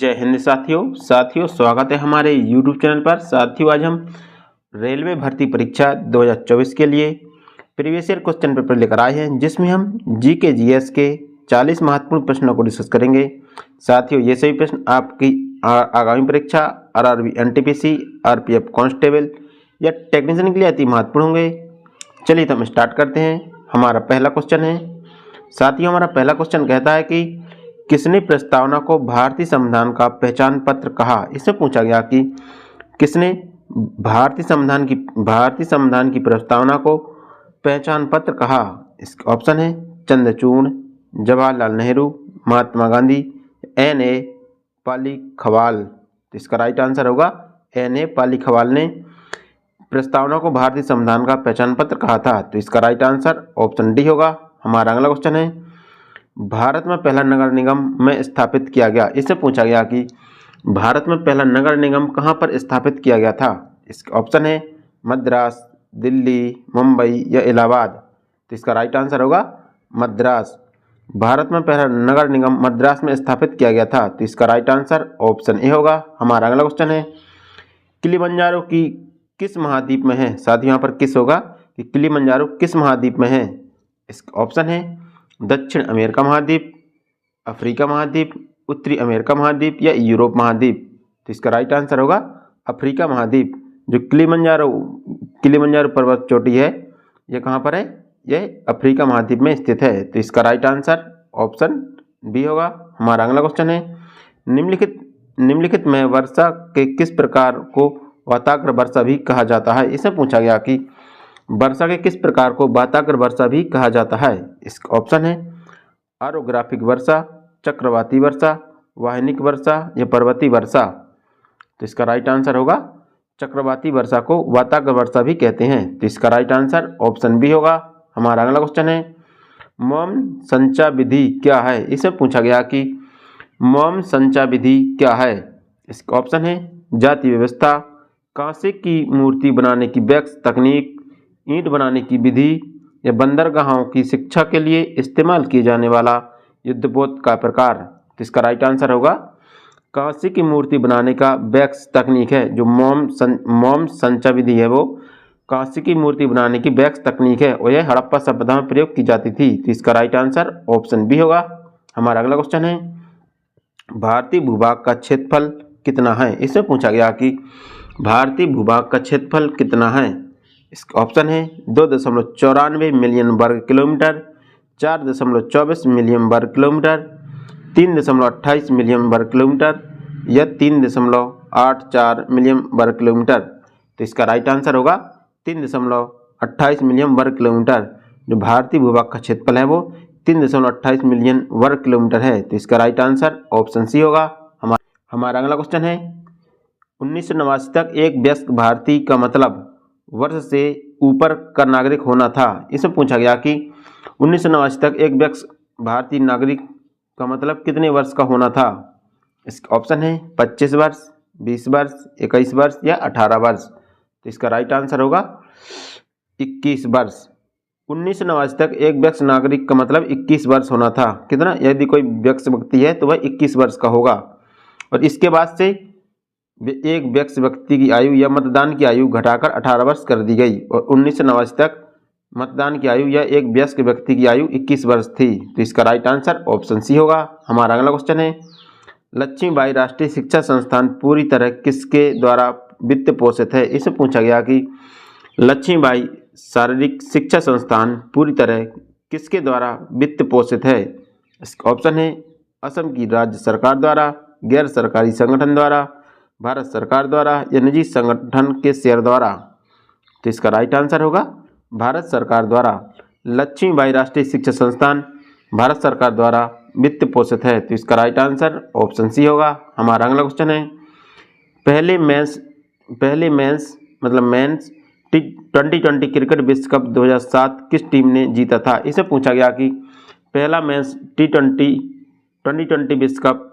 जय हिंद साथियों स्वागत है हमारे YouTube चैनल पर। साथियों, आज हम रेलवे भर्ती परीक्षा 2024 के लिए प्रीवियस ईयर क्वेश्चन पेपर लेकर आए हैं, जिसमें हम जीके जीएस के 40 महत्वपूर्ण प्रश्नों को डिस्कस करेंगे। साथियों, ये सभी प्रश्न आपकी आगामी परीक्षा आरआरबी एनटीपीसी, आरपीएफ कांस्टेबल या टेक्नीशियन के लिए अति महत्वपूर्ण होंगे। चलिए तो हम स्टार्ट करते हैं। हमारा पहला क्वेश्चन है, साथियों हमारा पहला क्वेश्चन कहता है कि किसने प्रस्तावना को भारतीय संविधान का पहचान पत्र कहा। इससे पूछा गया कि किसने भारतीय संविधान की प्रस्तावना को पहचान पत्र कहा। इसका ऑप्शन है चंद्रचूड़, जवाहरलाल नेहरू, महात्मा गांधी, एन.ए. पालीखवाल। तो इसका राइट आंसर होगा एन.ए. पालीखवाल ने प्रस्तावना को भारतीय संविधान का पहचान पत्र कहा था। तो इसका राइट आंसर ऑप्शन डी होगा। हमारा अगला क्वेश्चन है, भारत में पहला नगर निगम में स्थापित किया गया। इससे पूछा गया कि भारत में पहला नगर निगम कहाँ पर स्थापित किया गया था। इसका ऑप्शन है मद्रास, दिल्ली, मुंबई या इलाहाबाद। तो इसका राइट आंसर होगा मद्रास। भारत में पहला नगर निगम मद्रास में स्थापित किया गया था। तो इसका राइट आंसर ऑप्शन ए होगा। हमारा अगला क्वेश्चन है, किलिमंजारो की किस महाद्वीप में है। साथ ही यहाँ पर किस होगा कि किलिमंजारो किस महाद्वीप में है। इसका ऑप्शन है दक्षिण अमेरिका महाद्वीप, अफ्रीका महाद्वीप, उत्तरी अमेरिका महाद्वीप या यूरोप महाद्वीप। तो इसका राइट आंसर होगा अफ्रीका महाद्वीप। जो किलिमंजारो पर्वत चोटी है, ये कहाँ पर है, ये अफ्रीका महाद्वीप में स्थित है। तो इसका राइट आंसर ऑप्शन बी होगा। हमारा अगला क्वेश्चन है, निम्नलिखित में वर्षा के किस प्रकार को वाताग्र वर्षा भी कहा जाता है। इससे पूछा गया कि वर्षा के किस प्रकार को वाताग्र वर्षा भी कहा जाता है। इसका ऑप्शन है ऑरोग्राफिक वर्षा, चक्रवाती वर्षा, वाहिनिक वर्षा या पर्वतीय वर्षा। तो इसका राइट आंसर होगा चक्रवाती वर्षा को वाताग्र वर्षा भी कहते हैं। तो इसका राइट आंसर ऑप्शन बी होगा। हमारा अगला क्वेश्चन है, मौन संचा विधि क्या है। इससे पूछा गया कि मौन संचा विधि क्या है। इसका ऑप्शन है जाति व्यवस्था, कांसे की मूर्ति बनाने की वैक्स तकनीक, ईंट बनाने की विधि या बंदरगाहों की शिक्षा के लिए इस्तेमाल किए जाने वाला युद्धपोत का प्रकार। तो इसका राइट आंसर होगा कांसे की मूर्ति बनाने का वैक्स तकनीक है। जो मोम संचा विधि है, वो कांसे की मूर्ति बनाने की वैक्स तकनीक है और यह हड़प्पा सभ्यता में प्रयोग की जाती थी। तो इसका राइट आंसर ऑप्शन बी होगा। हमारा अगला क्वेश्चन है, भारतीय भूभाग का क्षेत्रफल कितना है। इससे पूछा गया कि भारतीय भूभाग का क्षेत्रफल कितना है। इसका ऑप्शन है 2.94 मिलियन वर्ग किलोमीटर, 4.24 मिलियन वर्ग किलोमीटर, 3.28 मिलियन वर्ग किलोमीटर या 3.84 मिलियन वर्ग किलोमीटर। तो इसका राइट आंसर होगा 3.28 मिलियन वर्ग किलोमीटर। जो भारतीय भूभाग का क्षेत्रफल है वो 3.28 मिलियन वर्ग किलोमीटर है। तो इसका राइट आंसर ऑप्शन सी होगा। हमारा अगला क्वेश्चन है, 1989 तक एक वयस्क भारतीय का मतलब वर्ष से ऊपर का नागरिक होना था। इससे पूछा गया कि 1989 तक एक वयस्क भारतीय नागरिक का मतलब कितने वर्ष का होना था। इसका ऑप्शन है 25 वर्ष, 20 वर्ष, 21 वर्ष या 18 वर्ष। तो इसका राइट आंसर होगा 21 वर्ष। 1989 तक एक वयस्क नागरिक का मतलब 21 वर्ष होना था। कितना, यदि कोई वयस्क व्यक्ति है तो वह 21 वर्ष का होगा। और इसके बाद से एक वयस्क व्यक्ति की आयु या मतदान की आयु घटाकर 18 वर्ष कर दी गई और 1989 तक मतदान की आयु या एक वयस्क व्यक्ति की आयु 21 वर्ष थी। तो इसका राइट आंसर ऑप्शन सी होगा। हमारा अगला क्वेश्चन है, लक्ष्मीबाई राष्ट्रीय शिक्षा संस्थान पूरी तरह किसके द्वारा वित्त पोषित है। इससे पूछा गया कि लक्ष्मीबाई शारीरिक शिक्षा संस्थान पूरी तरह किसके द्वारा वित्त पोषित है। इसका ऑप्शन है असम की राज्य सरकार द्वारा, गैर सरकारी संगठन द्वारा, भारत सरकार द्वारा या निजी संगठन के शेयर द्वारा। तो इसका राइट आंसर होगा भारत सरकार द्वारा। लक्ष्मीबाई राष्ट्रीय शिक्षा संस्थान भारत सरकार द्वारा वित्त पोषित है। तो इसका राइट आंसर ऑप्शन सी होगा। हमारा अगला क्वेश्चन है, पहले मेंस T20 क्रिकेट विश्व कप 2007 किस टीम ने जीता था। इसे पूछा गया कि पहला मेंस T20 विश्व कप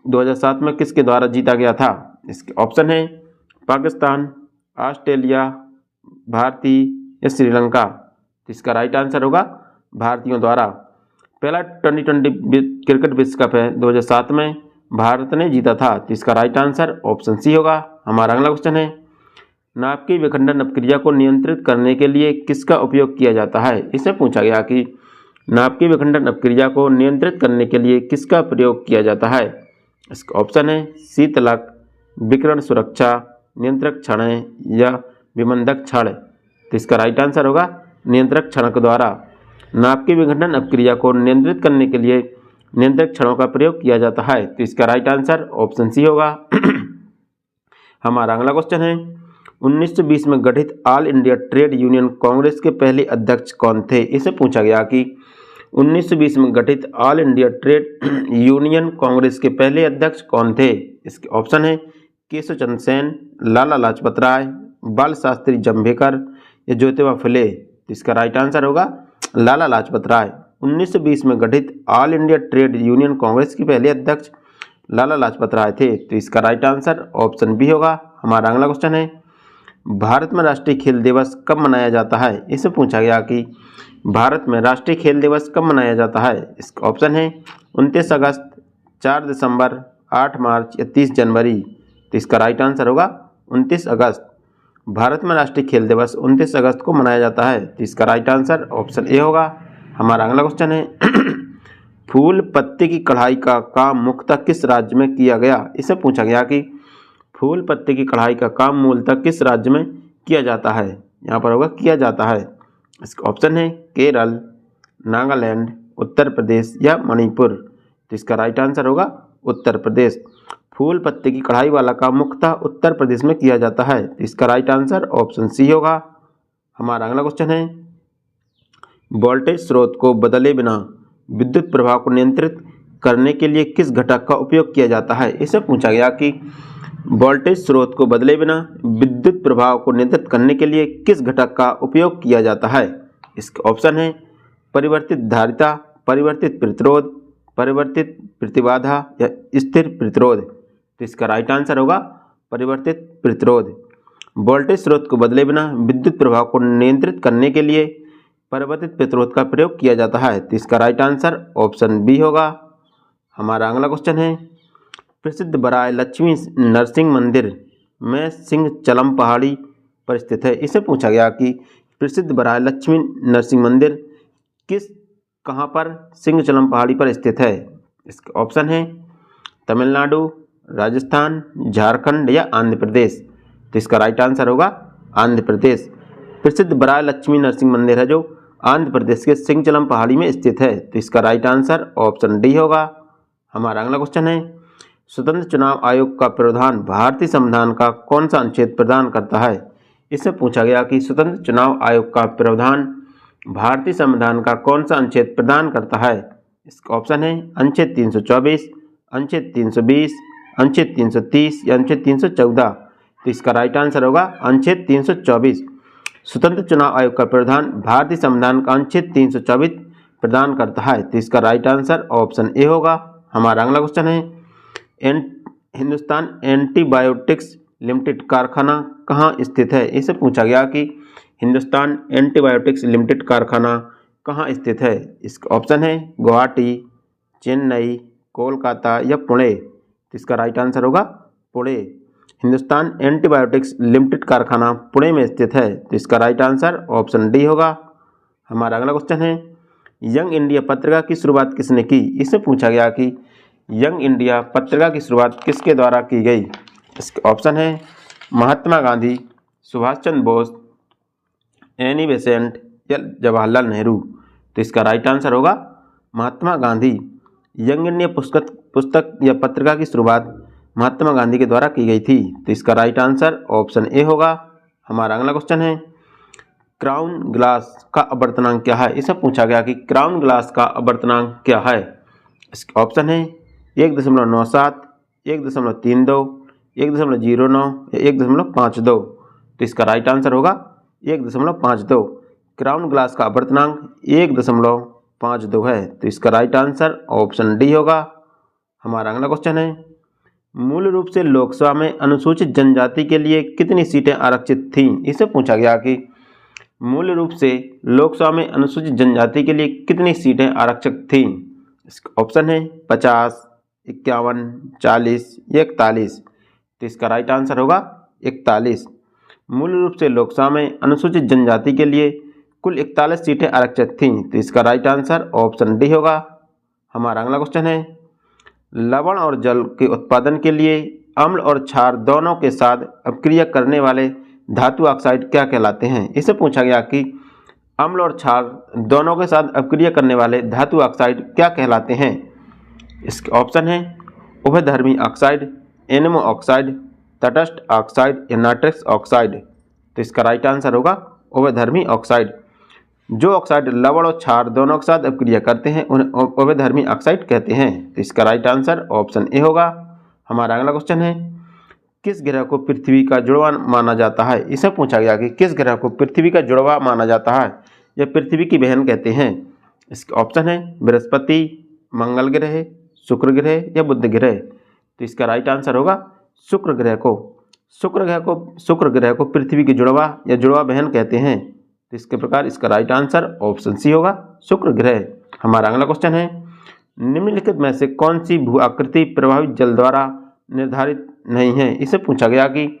2007 में किसके द्वारा जीता गया था। इसके ऑप्शन है पाकिस्तान, ऑस्ट्रेलिया, भारतीय या श्रीलंका। तो इसका राइट आंसर होगा भारतीयों द्वारा। पहला T20 क्रिकेट विश्व कप है 2007 में, भारत ने जीता था। तो इसका राइट आंसर ऑप्शन सी होगा। हमारा अगला क्वेश्चन है, नाभिकीय विखंडन अपक्रिया को नियंत्रित करने के लिए किसका उपयोग किया जाता है। इससे पूछा गया कि नाभिकीय विखंडन अपक्रिया को नियंत्रित करने के लिए किसका प्रयोग किया जाता है। इसका ऑप्शन है शीतलक, विकिरण सुरक्षा, नियंत्रक क्षण या विमंदक क्षण। तो इसका राइट आंसर होगा नियंत्रक क्षण के द्वारा नाभिकीय विखंडन अपक्रिया को नियंत्रित करने के लिए नियंत्रक क्षणों का प्रयोग किया जाता है। तो इसका राइट आंसर ऑप्शन सी होगा। हमारा अगला क्वेश्चन है, 1920 में गठित all India trade union Congress के पहले अध्यक्ष कौन थे। इसे पूछा गया कि 1920 में गठित all India trade union Congress के पहले अध्यक्ष कौन थे। इसके ऑप्शन है केशव चंद्र सेन, लाला लाजपत राय, बाल शास्त्री जंभेकर या ज्योतिबा फुले। तो इसका राइट आंसर होगा लाला लाजपत राय। 1920 में गठित all India trade union Congress के पहले अध्यक्ष लाला लाजपत राय थे। तो इसका राइट आंसर ऑप्शन बी होगा। हमारा अगला क्वेश्चन है, भारत में राष्ट्रीय खेल दिवस कब मनाया जाता है। इससे पूछा गया कि भारत में राष्ट्रीय खेल दिवस कब मनाया जाता है। इसका ऑप्शन है 29 अगस्त, 4 दिसंबर, 8 मार्च या 30 जनवरी। तो इसका राइट आंसर होगा 29 अगस्त। भारत में राष्ट्रीय खेल दिवस 29 अगस्त को मनाया जाता है। तो इसका राइट आंसर ऑप्शन ए होगा। हमारा अगला क्वेश्चन है, फूल पत्ते की कढ़ाई का काम मुख्यतः किस राज्य में किया गया। इससे पूछा गया कि फूल पत्ते की कढ़ाई का काम मूलतः किस राज्य में किया जाता है। यहाँ पर होगा किया जाता है। इसका ऑप्शन है केरल, नागालैंड, उत्तर प्रदेश या मणिपुर। तो इसका राइट आंसर होगा उत्तर प्रदेश। फूल पत्ते की कढ़ाई वाला काम मुख्यतः उत्तर प्रदेश में किया जाता है। तो इसका राइट आंसर ऑप्शन सी होगा। हमारा अगला क्वेश्चन है, वोल्टेज स्रोत को बदले बिना विद्युत प्रवाह को नियंत्रित करने के लिए किस घटक का उपयोग किया जाता है। इससे पूछा गया कि वोल्टेज स्रोत को बदले बिना विद्युत प्रवाह को नियंत्रित करने के लिए किस घटक का उपयोग किया जाता है। इसका ऑप्शन है परिवर्तित धारिता, परिवर्तित प्रतिरोध, परिवर्तित प्रतिबाधा या स्थिर प्रतिरोध। तो इसका राइट आंसर होगा परिवर्तित प्रतिरोध। वोल्टेज स्रोत को बदले बिना विद्युत प्रवाह को नियंत्रित करने के लिए परिवर्तित प्रतिरोध का प्रयोग किया जाता है। तो इसका राइट आंसर ऑप्शन बी होगा। हमारा अगला क्वेश्चन है, प्रसिद्ध बराय लक्ष्मी नरसिंह मंदिर में सिंह चलम पहाड़ी पर स्थित है। इससे पूछा गया कि प्रसिद्ध बराय लक्ष्मी नरसिंह मंदिर कहाँ पर सिंह चलम पहाड़ी पर स्थित है। इसका ऑप्शन है तमिलनाडु, राजस्थान, झारखंड या आंध्र प्रदेश। तो इसका राइट आंसर होगा आंध्र प्रदेश। प्रसिद्ध बराय लक्ष्मी नरसिंह मंदिर है जो आंध्र प्रदेश के सिंहचलम पहाड़ी में स्थित है। तो इसका राइट आंसर ऑप्शन डी होगा। हमारा अगला क्वेश्चन है, स्वतंत्र चुनाव आयोग का प्रावधान भारतीय संविधान का कौन सा अनुच्छेद प्रदान करता है। इससे पूछा गया कि स्वतंत्र चुनाव आयोग का प्रावधान भारतीय संविधान का कौन सा अनुच्छेद प्रदान करता है। इसका ऑप्शन है अनुच्छेद 324, अनुच्छेद 320, अनुच्छेद 330 या अनुच्छेद 314। तो इसका राइट आंसर होगा अनुच्छेद 324। स्वतंत्र चुनाव आयोग का प्रावधान भारतीय संविधान का अनुच्छेद 324 प्रदान करता है। तो इसका राइट आंसर ऑप्शन ए होगा। हमारा अगला क्वेश्चन है, हिंदुस्तान एंटीबायोटिक्स लिमिटेड कारखाना कहाँ स्थित है। इससे पूछा गया कि हिंदुस्तान एंटीबायोटिक्स लिमिटेड कारखाना कहाँ स्थित है। इसका ऑप्शन है गुवाहाटी, चेन्नई, कोलकाता या पुणे। तो इसका राइट आंसर होगा पुणे। हिंदुस्तान एंटीबायोटिक्स लिमिटेड कारखाना पुणे में स्थित है। तो इसका राइट आंसर ऑप्शन डी होगा। हमारा अगला क्वेश्चन है, यंग इंडिया पत्रिका की शुरुआत किसने की। इससे पूछा गया कि यंग इंडिया पत्रिका की शुरुआत किसके द्वारा की गई। इसका ऑप्शन है महात्मा गांधी, सुभाष चंद्र बोस, एनी बेसेंट या जवाहरलाल नेहरू। तो इसका राइट आंसर होगा महात्मा गांधी। यंग इंडिया पुस्तक या पत्रिका की शुरुआत महात्मा गांधी के द्वारा की गई थी। तो इसका राइट आंसर ऑप्शन ए होगा। हमारा अगला क्वेश्चन है, क्राउन ग्लास का अपवर्तनांक क्या है। इसे पूछा गया कि क्राउन ग्लास का अपवर्तनांक क्या है। इसका ऑप्शन है 1.97, 1.32, 1.09 या 1.52। तो इसका राइट आंसर होगा 1.52। क्राउन ग्लास का अपवर्तनांक 1.52 है। तो इसका राइट आंसर ऑप्शन डी होगा। हमारा अगला क्वेश्चन है, मूल रूप से लोकसभा में अनुसूचित जनजाति के लिए कितनी सीटें आरक्षित थीं। इससे पूछा गया कि मूल रूप से लोकसभा में अनुसूचित जनजाति के लिए कितनी सीटें आरक्षित थीं। इसका ऑप्शन है 50, 51, 40 या 41? तो इसका राइट आंसर होगा 41। मूल रूप से लोकसभा में अनुसूचित जनजाति के लिए कुल 41 सीटें आरक्षित थीं। तो इसका राइट आंसर ऑप्शन डी होगा। हमारा अगला क्वेश्चन है, लवण और जल के उत्पादन के लिए अम्ल और क्षार दोनों के साथ अपक्रिया करने वाले धातु ऑक्साइड क्या कहलाते हैं? इसे पूछा गया कि अम्ल और क्षार दोनों के साथ अपक्रिया करने वाले धातु ऑक्साइड क्या कहलाते हैं? इसके ऑप्शन है उभयधर्मी ऑक्साइड, एनमो ऑक्साइड, तटस्थ ऑक्साइड या नाइट्रस ऑक्साइड। तो इसका राइट आंसर होगा उभयधर्मी ऑक्साइड। जो ऑक्साइड लवण और क्षार दोनों के साथ अपक्रिया करते हैं उन्हें उभयधर्मी ऑक्साइड कहते हैं। तो इसका राइट आंसर ऑप्शन ए होगा। हमारा अगला क्वेश्चन है, किस ग्रह को पृथ्वी का जुड़वा माना जाता है? इसे पूछा गया कि किस ग्रह को पृथ्वी का जुड़वा माना जाता है या पृथ्वी की बहन कहते हैं? इसके ऑप्शन है बृहस्पति, मंगल ग्रह, शुक्र ग्रह या बुध ग्रह। तो इसका राइट आंसर होगा शुक्र ग्रह को। शुक्र ग्रह को पृथ्वी की जुड़वा या जुड़वा बहन कहते हैं। तो इसके प्रकार इसका राइट आंसर ऑप्शन सी होगा, शुक्र ग्रह। हमारा अगला क्वेश्चन है, निम्नलिखित में से कौन सी भू आकृति प्रभावित जल द्वारा निर्धारित नहीं है? इसे पूछा गया कि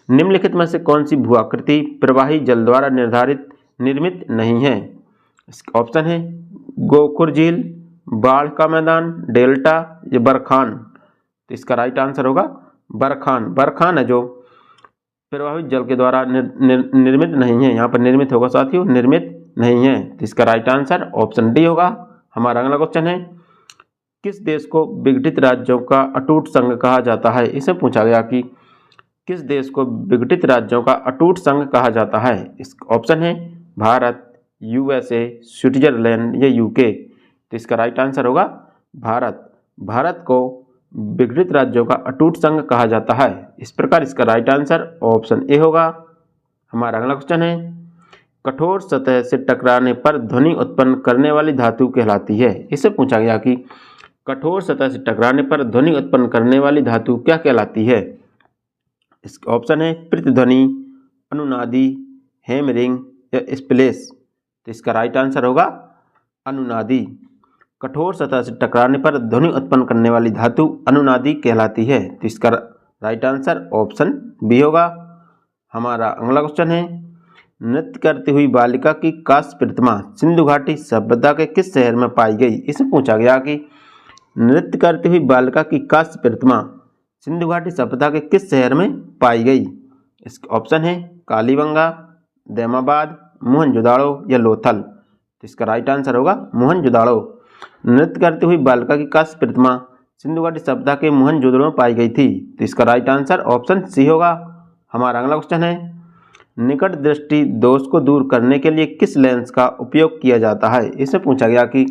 निम्नलिखित में से कौन सी भू आकृति प्रवाही जल द्वारा निर्मित नहीं है? इसका ऑप्शन है गोखुर झील, बाढ़ का मैदान, डेल्टा या बरखान। तो इसका राइट आंसर होगा बरखान। बरखान है जो प्रवाहित जल के द्वारा निर्मित नहीं है। यहाँ पर निर्मित होगा साथियों, निर्मित नहीं है। तो इसका राइट आंसर ऑप्शन डी होगा। हमारा अगला क्वेश्चन है, किस देश को विघटित राज्यों का अटूट संघ कहा जाता है? इसे पूछा गया कि किस देश को विघटित राज्यों का अटूट संघ कहा जाता है? इसका ऑप्शन है भारत, यूएसए, स्विट्जरलैंड या यूके। तो इसका राइट आंसर होगा भारत। भारत को विघटित राज्यों का अटूट संघ कहा जाता है। इस प्रकार इसका राइट आंसर ऑप्शन ए होगा। हमारा अगला क्वेश्चन है, कठोर सतह से टकराने पर ध्वनि उत्पन्न करने वाली धातु कहलाती है? इसे पूछा गया कि कठोर सतह से टकराने पर ध्वनि उत्पन्न करने वाली धातु क्या कहलाती है? इसका ऑप्शन है प्रतिध्वनि, अनुनादी, हैमरिंग या स्प्लेश। तो इसका राइट आंसर होगा अनुनादी। कठोर सतह से टकराने पर ध्वनि उत्पन्न करने वाली धातु अनुनादी कहलाती है। तो इसका राइट आंसर ऑप्शन बी होगा। हमारा अगला क्वेश्चन है, नृत्य करती हुई बालिका की कांस्य प्रतिमा सिंधु घाटी सभ्यता के किस शहर में पाई गई? इसे पूछा गया कि नृत्य करती हुई बालिका की कांस्य प्रतिमा सिंधु घाटी सभ्यता के किस शहर में पाई गई? इसके ऑप्शन है कालीबंगा, दैमाबाद, मोहनजोदाड़ो या लोथल। तो इसका राइट आंसर होगा मोहनजोदाड़ो। नृत्य करती हुई बालिका की कांस्य प्रतिमा सिंधु घाटी सभ्यता के मोहनजोदड़ो में पाई गई थी। तो इसका राइट आंसर ऑप्शन सी होगा। हमारा अगला क्वेश्चन है, निकट दृष्टि दोष को दूर करने के लिए किस लेंस का उपयोग किया जाता है? इसे पूछा गया कि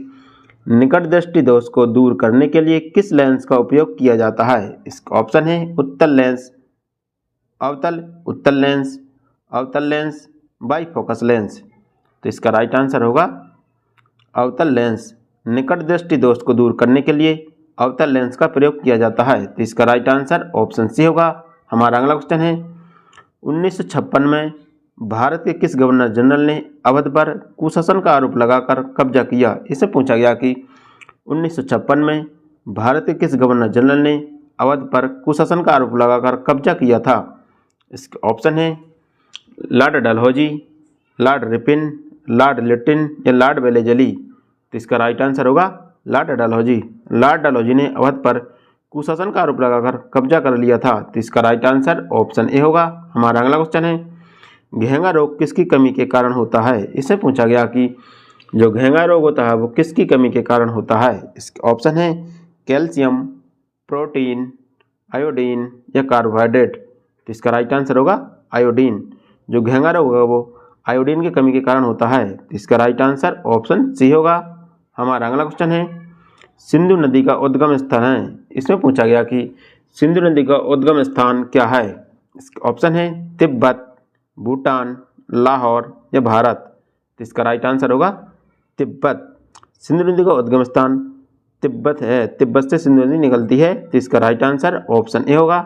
निकट दृष्टि दोष को दूर करने के लिए किस लेंस का उपयोग किया जाता है? इसका ऑप्शन है उत्तल लेंस, अवतल लेंस, बाईफोकस लेंस। तो इसका राइट आंसर होगा अवतल लेंस। निकट दृष्टि दोष को दूर करने के लिए अवतल लेंस का प्रयोग किया जाता है। तो इसका राइट आंसर ऑप्शन सी होगा। हमारा अगला क्वेश्चन है, 1956 में भारत के किस गवर्नर जनरल ने अवध पर कुशासन का आरोप लगाकर कब्जा किया? इसे पूछा गया कि 1956 में भारत के किस गवर्नर जनरल ने अवध पर कुशासन का आरोप लगाकर कब्जा किया था? इसके ऑप्शन है Lord Dalhousie, Lord Ripon, Lord Latin या लॉर्ड वेलेजली। तो इसका राइट आंसर होगा लॉर्ड डलहौजी। लॉर्ड डलहौजी ने अवध पर कुशासन का आरोप लगाकर कब्जा कर लिया था। तो इसका राइट आंसर ऑप्शन ए होगा। हमारा अगला क्वेश्चन है, घेंगा रोग किसकी कमी के कारण होता है? इसे पूछा गया कि जो घेंगा रोग होता है वो किसकी कमी के कारण होता है? इसके ऑप्शन है कैल्शियम, प्रोटीन, आयोडीन या कार्बोहाइड्रेट। तो इसका राइट आंसर होगा आयोडीन। जो घेंगा रोग होगा वो आयोडीन की कमी के कारण होता है। तो इसका राइट आंसर ऑप्शन सी होगा। हमारा अगला क्वेश्चन है, सिंधु नदी का उद्गम स्थान है। इसमें पूछा गया कि सिंधु नदी का उद्गम स्थान क्या है? इसका ऑप्शन है तिब्बत, भूटान, लाहौर या भारत। तो इसका राइट आंसर होगा तिब्बत। सिंधु नदी का उद्गम स्थान तिब्बत है। तिब्बत से सिंधु नदी निकलती है। तो इसका राइट आंसर ऑप्शन ए होगा।